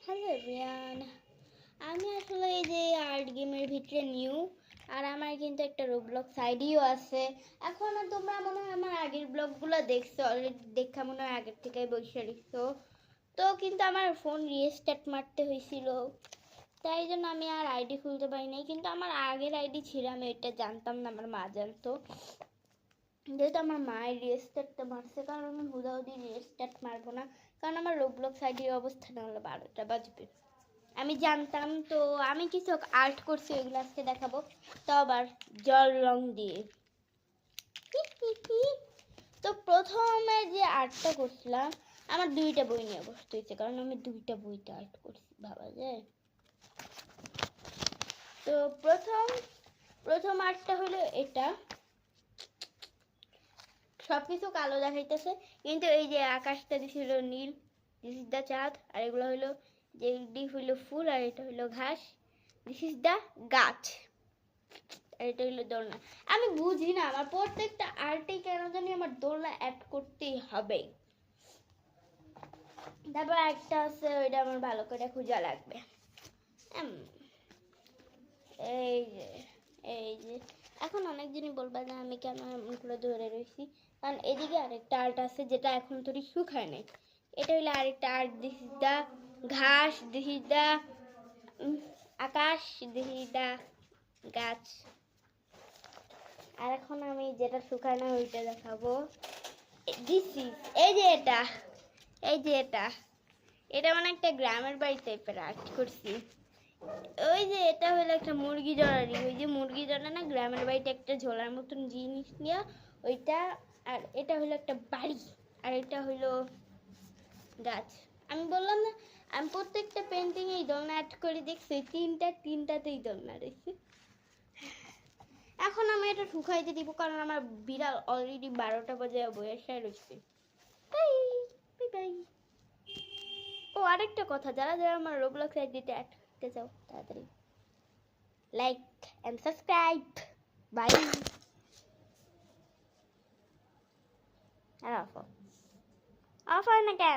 Hello everyone, আমি আসলে এই যে আর্ট গেমের ভিতরে নিউ, আর আমার কিন্তু একটা রোবলক্স আইডিও আছে। এখন তোমরা মনে হয় আমার আগের ব্লগগুলো দেখছো, অলরেডি দেখা মনে হয় আগের থেকে বসে লিখছো। তো কিন্তু আমার ফোন রিস্টার্ট মারতে হয়েছিল, তাই জন্য আমি আর আইডি খুলতে পারি নাই। কিন্তু আমার আগের আইডি ছিল, আমি এটা জানতাম না, আমার মা জানতো। যেহেতু আমার মায়ের রিস্টার্টটা মারছে, কারণ আমি হুদাহুদি রিস্টার্ট মারবো না, কারণ আমার রোবলক্স আইডির অবস্থা না হলো 12টা বাজবে। আমি জানতাম, তো আমি কিছু আর্ট করছি, ওইগুলো আজকে দেখাবো, তো আবার জল রং দিয়ে। তো প্রথমে যে আর্টটা করছিলাম, আমার 2টা বই নিয়ে বসতে হয়েছে, কারণ আমি 2টা বইতে আর্ট করছি, ভাবা যায়। তো প্রথম আর্টটা হলো এটা। সবকিছু কালো দেখাইতেছে, কিন্তু এই যে আকাশটা দিছিল নীল, দিস ইজ দ্য চাঁদ, আর এগুলো হইলো, যে ডিপ হইলো ফুল, আর এটা হইলো ঘাস, দিস ইজ দ্য গাছ, আর এটা হইলো দোলনা। আমি বুঝি না, আমার প্রত্যেকটা আর্টে কেন জানি আমার দোলনা অ্যাড করতেই হবে। তারপর একটা আছে, ওইটা আমার ভালো করে খোঁজা লাগবে। এই যে এই যে এখন অনেকজনই বলবে যে আমি কেন এমনগুলো ধরে রয়েছি, কারণ এদিকে আরেকটা আর্ট আছে যেটা এখন তোরই শুকায় নাই। এটা হইলো আরেকটা আর্ট, দিস ইজ দা ঘাস, দিস ইজ দা আকাশ, দিস ইজ দা গাছ। আর এখন আমি যেটা শুকায় না ওইটা দেখাবো। দিস ইজ, এই যে এটা, এই যে এটা মানে একটা গ্রামের বাড়ি টাইপের আর্ট করছি। ওই যে এটা হলো একটা মুরগি জড়ারি, ওই যে মুরগি জড়া না গ্রামের বাড়িতে একটা ঝোলার মতন জিনিস নিয়ে ওইটা। আর এটা হলো একটা বাড়ি, আর এটা হলো গাছ। আমি বললাম না, আমি প্রত্যেকটা পেন্টিং এই দোলনা অ্যাড করে দেখছি, তিনটাতেই দোলনা রয়েছে। এখন আমি এটা শুকাইতে দিব, কারণ আমার বিড়াল অলরেডি 12টা বাজে বয়সায় রয়েছে। Bye bye bye. ও আরেকটা কথা, যারা যারা আমার রোবলক্স আইডিতে অ্যাড করতে চাও, তাড়াতাড়ি like and subscribe. Bye. And off. Off on again.